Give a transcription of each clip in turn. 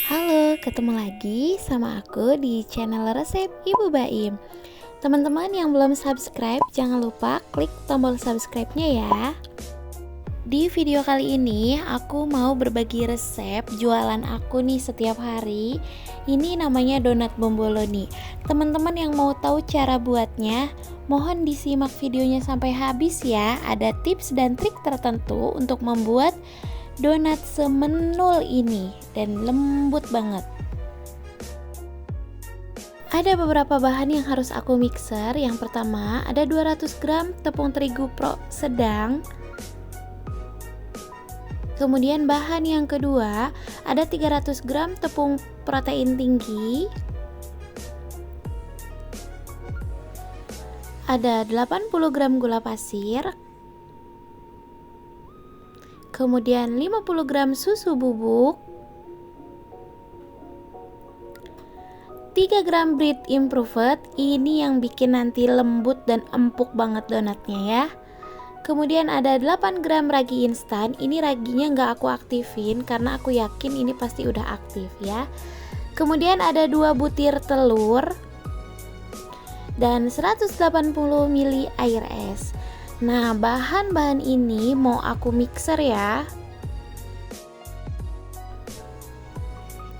Halo, ketemu lagi sama aku di channel resep Ibu Baim. Teman-teman yang belum subscribe, jangan lupa klik tombol subscribe-nya ya. Di video kali ini, aku mau berbagi resep jualan aku nih setiap hari. Ini namanya donat bomboloni. Teman-teman yang mau tahu cara buatnya, mohon disimak videonya sampai habis ya. Ada tips dan trik tertentu untuk membuat donat semenul ini dan lembut banget. Ada beberapa bahan yang harus aku mixer. Yang pertama ada 200 gram tepung terigu pro sedang. Kemudian bahan yang kedua ada 300 gram tepung protein tinggi. Ada 80 gram gula pasir. Kemudian 50 gram susu bubuk, 3 gram bread improved, ini yang bikin nanti lembut dan empuk banget donatnya ya. Kemudian ada 8 gram ragi instan, ini raginya nggak aku aktifin karena aku yakin ini pasti udah aktif ya. Kemudian ada 2 butir telur dan 180 ml air es. Nah, bahan-bahan ini mau aku mixer ya.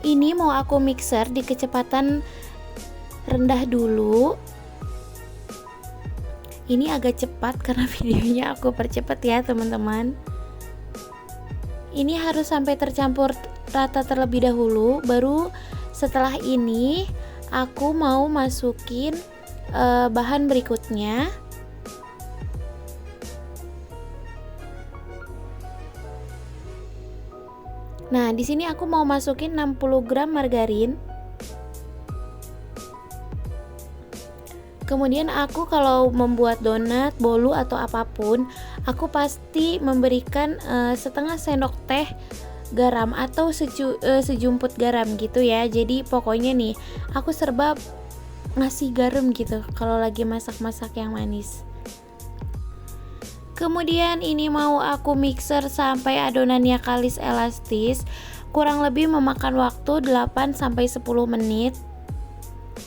Ini mau aku mixer di kecepatan rendah dulu. Ini agak cepat karena videonya aku percepat ya teman-teman. Ini harus sampai tercampur rata terlebih dahulu. Baru setelah ini aku mau masukin bahan berikutnya. Nah, di sini aku mau masukin 60 gram margarin. Kemudian aku kalau membuat donat, bolu atau apapun, aku pasti memberikan setengah sendok teh garam atau sejumput garam gitu ya. Jadi pokoknya nih, aku serba ngasih garam gitu kalau lagi masak-masak yang manis. Kemudian ini mau aku mixer sampai adonannya kalis elastis. Kurang lebih memakan waktu 8-10 menit.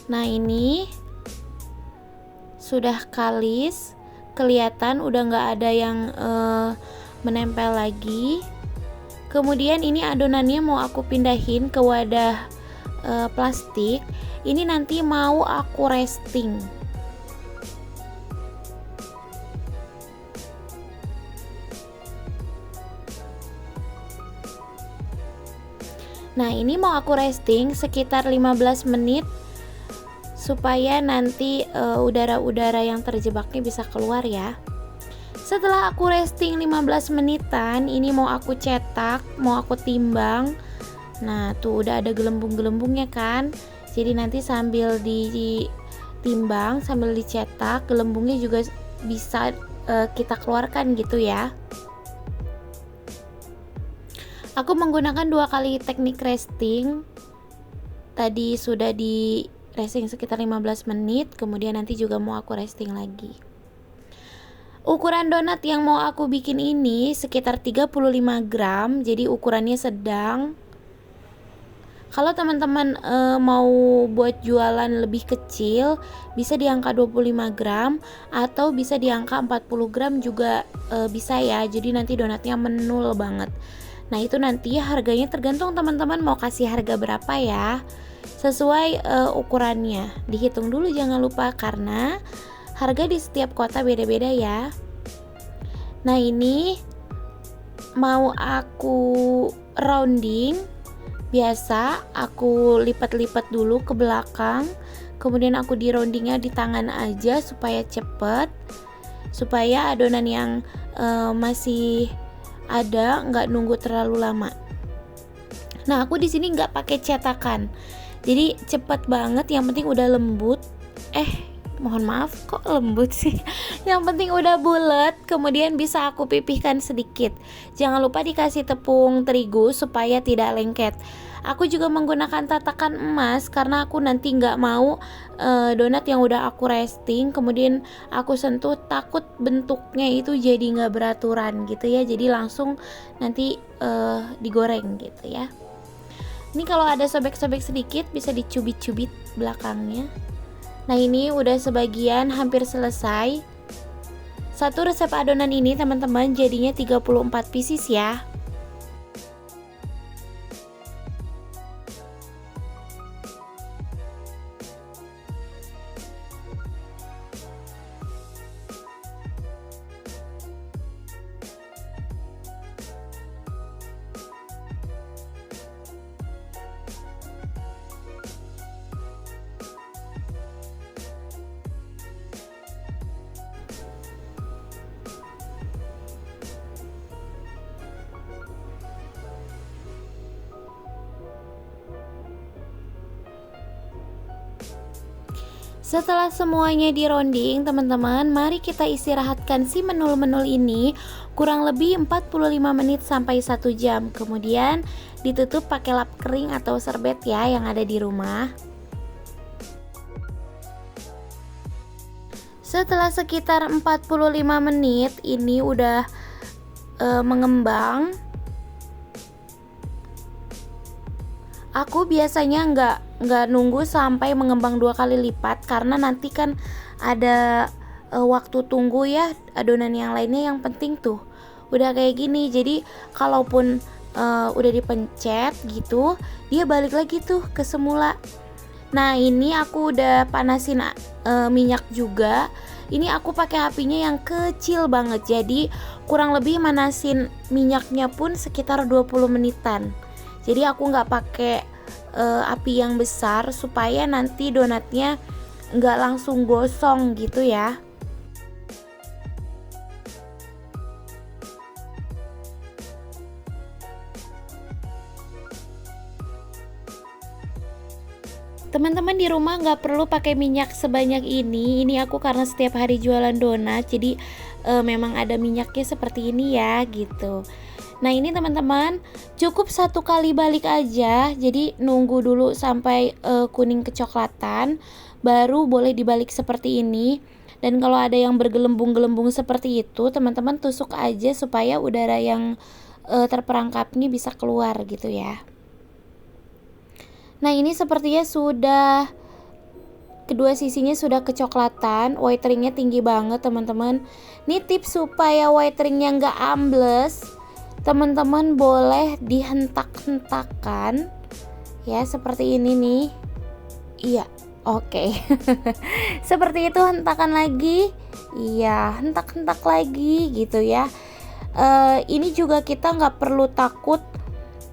Nah, ini sudah kalis, kelihatan udah nggak ada yang menempel lagi. Kemudian ini adonannya mau aku pindahin ke wadah plastik. Ini nanti mau aku resting. Nah, ini mau aku resting sekitar 15 menit supaya nanti udara-udara yang terjebaknya bisa keluar ya. Setelah aku resting 15 menitan, ini mau aku cetak, mau aku timbang. Nah, tuh udah ada gelembung-gelembungnya kan. Jadi nanti sambil ditimbang, sambil dicetak, gelembungnya juga bisa kita keluarkan gitu ya. Aku menggunakan 2 kali teknik resting. Tadi sudah di resting sekitar 15 menit, kemudian nanti juga mau aku resting lagi. Ukuran donat yang mau aku bikin ini sekitar 35 gram, jadi ukurannya sedang. Kalau teman-teman mau buat jualan lebih kecil, bisa di angka 25 gram atau bisa di angka 40 gram juga bisa ya. Jadi nanti donatnya menul banget. Nah, itu nanti harganya tergantung teman-teman mau kasih harga berapa ya. Sesuai ukurannya. Dihitung dulu jangan lupa karena harga di setiap kota beda-beda ya. Nah, ini mau aku rounding. Biasa aku lipat-lipat dulu ke belakang. Kemudian aku di roundingnya di tangan aja supaya cepet. Supaya adonan yang masih ada nggak nunggu terlalu lama. Nah, aku di sini nggak pakai cetakan, jadi cepet banget. Yang penting udah lembut. Mohon maaf, kok lembut sih? Yang penting udah bulat. Kemudian bisa aku pipihkan sedikit. Jangan lupa dikasih tepung terigu supaya tidak lengket. Aku juga menggunakan tatakan emas karena aku nanti nggak mau donat yang udah aku resting kemudian aku sentuh, takut bentuknya itu jadi nggak beraturan gitu ya. Jadi langsung nanti digoreng gitu ya. Ini kalau ada sobek-sobek sedikit bisa dicubit-cubit belakangnya. Nah, ini udah sebagian hampir selesai. Satu resep adonan ini teman-teman jadinya 34 pieces ya. Setelah semuanya dironding, teman-teman, mari kita istirahatkan si menul-menul ini kurang lebih 45 menit sampai 1 jam. Kemudian ditutup pakai lap kering atau serbet ya yang ada di rumah. Setelah sekitar 45 menit ini udah mengembang. Aku biasanya nggak nunggu sampai mengembang 2 kali lipat karena nanti kan ada waktu tunggu ya adonan yang lainnya. Yang penting tuh udah kayak gini. Jadi kalaupun udah dipencet gitu, dia balik lagi tuh ke semula. Nah, ini aku udah panasin minyak juga. Ini aku pakai apinya yang kecil banget. Jadi kurang lebih manasin minyaknya pun sekitar 20 menitan. Jadi aku nggak pakai api yang besar supaya nanti donatnya nggak langsung gosong gitu ya. Teman-teman di rumah nggak perlu pakai minyak sebanyak ini. Ini aku karena setiap hari jualan donat, jadi memang ada minyaknya seperti ini ya gitu. Nah, ini teman-teman cukup 1 kali balik aja. Jadi nunggu dulu sampai kuning kecoklatan, baru boleh dibalik seperti ini. Dan kalau ada yang bergelembung-gelembung seperti itu, teman-teman tusuk aja supaya udara yang terperangkapnya bisa keluar gitu ya. Nah, ini sepertinya sudah kedua sisinya sudah kecoklatan, white ringnya tinggi banget teman-teman. Ini tips supaya white ringnya nggak ambles, teman-teman boleh dihentak-hentakan ya seperti ini nih. Iya, oke. Seperti itu, hentakan lagi. Iya, hentak-hentak lagi gitu ya. Ini juga kita nggak perlu takut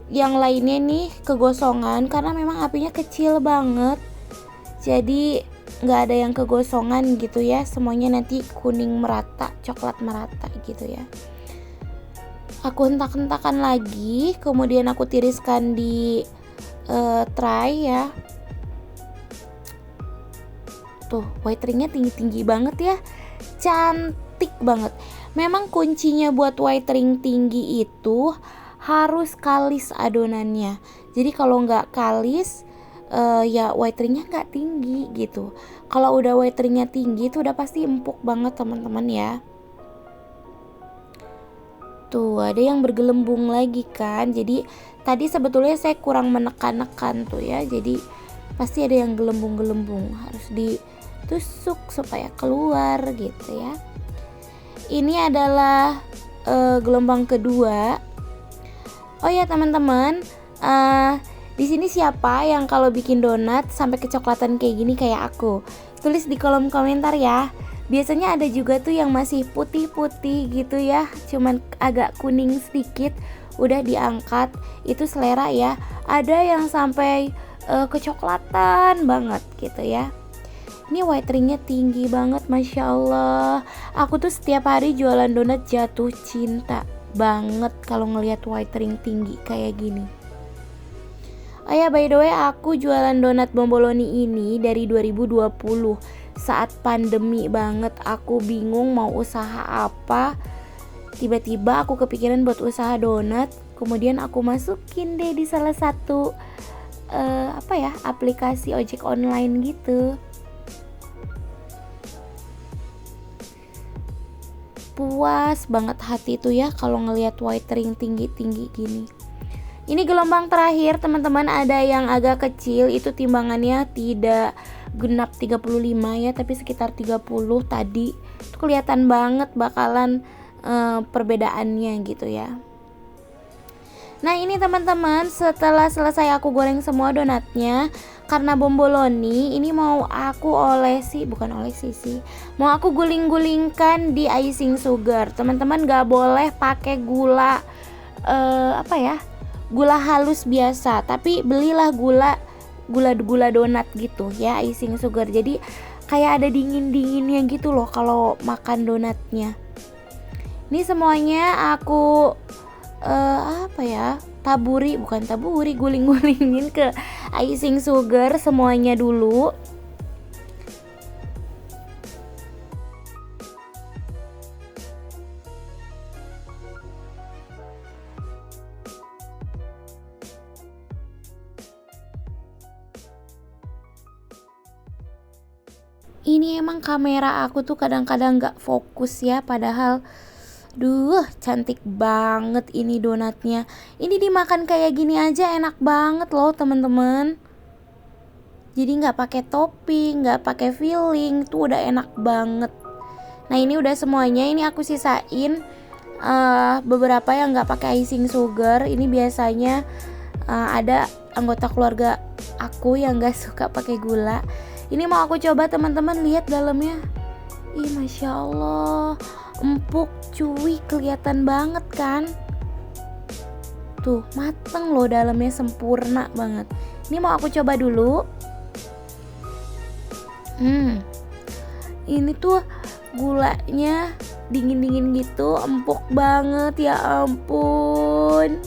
yang lainnya nih kegosongan karena memang apinya kecil banget. Jadi nggak ada yang kegosongan gitu ya. Semuanya nanti kuning merata, coklat merata gitu ya. Aku hentak-hentakan lagi, kemudian aku tiriskan di tray ya. Tuh, white ringnya tinggi-tinggi banget ya. Cantik banget. Memang kuncinya buat white ring tinggi itu harus kalis adonannya. Jadi kalau nggak kalis, ya white ringnya nggak tinggi gitu. Kalau udah white ringnya tinggi itu udah pasti empuk banget teman-teman ya. Tuh, ada yang bergelembung lagi kan. Jadi tadi sebetulnya saya kurang menekan-nekan tuh ya. Jadi pasti ada yang gelembung-gelembung. Harus ditusuk supaya keluar gitu ya. Ini adalah gelombang kedua. Oh ya teman-teman, di sini siapa yang kalau bikin donat sampai kecoklatan kayak gini kayak aku? Tulis di kolom komentar ya. Biasanya ada juga tuh yang masih putih-putih gitu ya, cuman agak kuning sedikit, udah diangkat. Itu selera ya. Ada yang sampai kecoklatan banget gitu ya. Ini white ringnya tinggi banget, Masya Allah. Aku tuh setiap hari jualan donat jatuh cinta banget kalau ngelihat white ring tinggi kayak gini. Oh ya, by the way, aku jualan donat bomboloni ini dari 2020. Saat pandemi banget, aku bingung mau usaha apa. Tiba-tiba aku kepikiran buat usaha donat. Kemudian aku masukin deh di salah satu aplikasi ojek online gitu. Puas banget hati tuh ya kalau ngelihat white ring tinggi-tinggi gini. Ini gelombang terakhir teman-teman, ada yang agak kecil, itu timbangannya tidak genap 35 ya, tapi sekitar 30 tadi. Itu kelihatan banget bakalan perbedaannya gitu ya. Nah ini teman-teman, setelah selesai aku goreng semua donatnya, karena bomboloni ini mau aku mau aku guling-gulingkan di icing sugar. Teman-teman gak boleh pakai gula gula halus biasa, tapi belilah gula donat gitu ya, icing sugar. Jadi kayak ada dingin-dinginnya gitu loh kalau makan donatnya. Ini semuanya aku guling-gulingin ke icing sugar semuanya dulu. Ini emang kamera aku tuh kadang-kadang gak fokus ya, padahal cantik banget ini donatnya. Ini dimakan kayak gini aja enak banget loh teman-teman. Jadi nggak pakai topping, nggak pakai filling, tuh udah enak banget. Nah ini udah semuanya, ini aku sisain beberapa yang nggak pakai icing sugar. Ini biasanya ada anggota keluarga aku yang nggak suka pakai gula. Ini mau aku coba teman-teman, lihat dalamnya. Ih masya Allah, empuk cuy, kelihatan banget kan. Tuh mateng loh, dalamnya sempurna banget. Ini mau aku coba dulu. Ini tuh gulanya dingin-dingin gitu, empuk banget, ya ampun.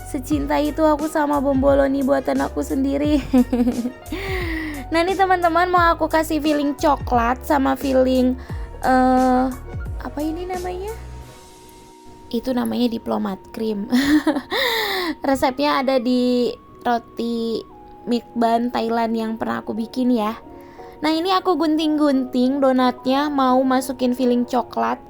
Secinta itu aku sama bomboloni buatan aku sendiri. Nah ini teman-teman, mau aku kasih filling coklat sama filling apa ini namanya? Itu namanya diplomat cream. Resepnya ada di roti Mikban Thailand yang pernah aku bikin ya. Nah ini aku gunting-gunting donatnya, mau masukin filling coklat.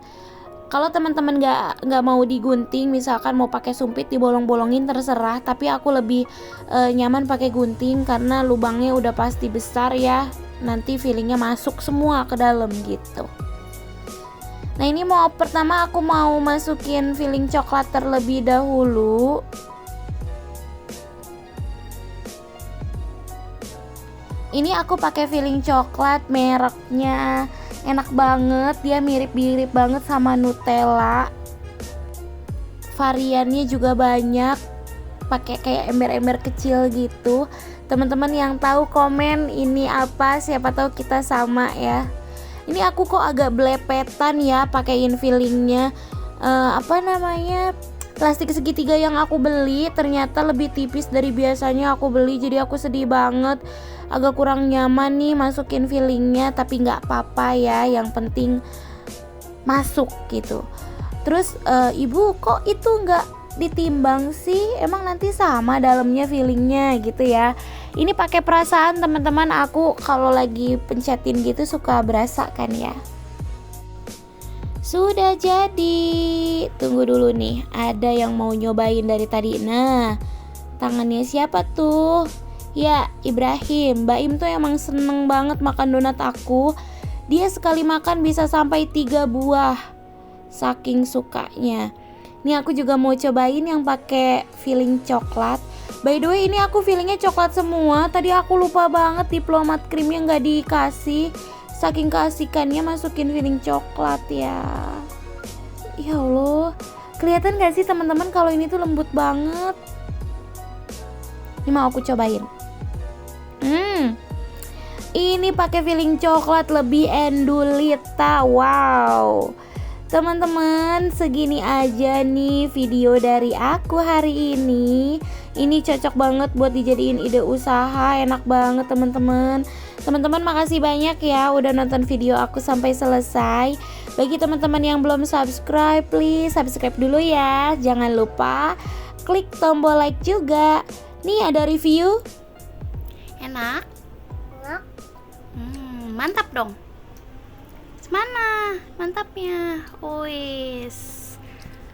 Kalau teman-teman nggak mau digunting, misalkan mau pakai sumpit dibolong-bolongin, terserah. Tapi aku lebih nyaman pakai gunting karena lubangnya udah pasti besar ya. Nanti fillingnya masuk semua ke dalam gitu. Nah ini pertama aku mau masukin filling coklat terlebih dahulu. Ini aku pakai filling coklat mereknya enak banget, dia mirip-mirip banget sama Nutella. Variannya juga banyak, pakai kayak ember-ember kecil gitu. Teman-teman yang tahu komen ini apa, siapa tahu kita sama ya. Ini aku kok agak belepetan ya pakaiin fillingnya. Plastik segitiga yang aku beli ternyata lebih tipis dari biasanya aku beli, jadi aku sedih banget. Agak kurang nyaman nih masukin fillingnya, tapi nggak apa-apa ya, yang penting masuk gitu. Terus ibu kok itu nggak ditimbang sih, emang nanti sama dalamnya fillingnya gitu ya. Ini pakai perasaan teman-teman, aku kalau lagi pencetin gitu suka berasa kan ya. Sudah jadi, tunggu dulu nih, ada yang mau nyobain dari tadi. Nah, tangannya siapa tuh? Ya, Ibrahim. Mbak Im tuh emang seneng banget makan donat aku. Dia sekali makan bisa sampai 3 buah, saking sukanya. Ini aku juga mau cobain yang pakai filling coklat. By the way, ini aku fillingnya coklat semua. Tadi aku lupa banget diplomat creamnya nggak dikasih. Saking keasikannya masukin filling coklat ya. Ya Allah, kelihatan gak sih teman-teman kalau ini tuh lembut banget. Ini mau aku cobain. Ini pakai filling coklat lebih endulita. Wow. Teman-teman, segini aja nih video dari aku hari ini. Ini cocok banget buat dijadiin ide usaha, enak banget teman-teman. Teman-teman makasih banyak ya udah nonton video aku sampai selesai. Bagi teman-teman yang belum subscribe, please subscribe dulu ya. Jangan lupa klik tombol like juga. Nih ada review. Enak? Mantap dong. Mana mantapnya? Wis.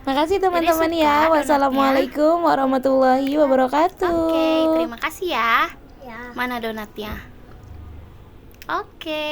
Makasih teman-teman suka ya. donatnya. Wassalamualaikum warahmatullahi wabarakatuh. Oke, terima kasih ya. Ya. Mana donatnya? Oke.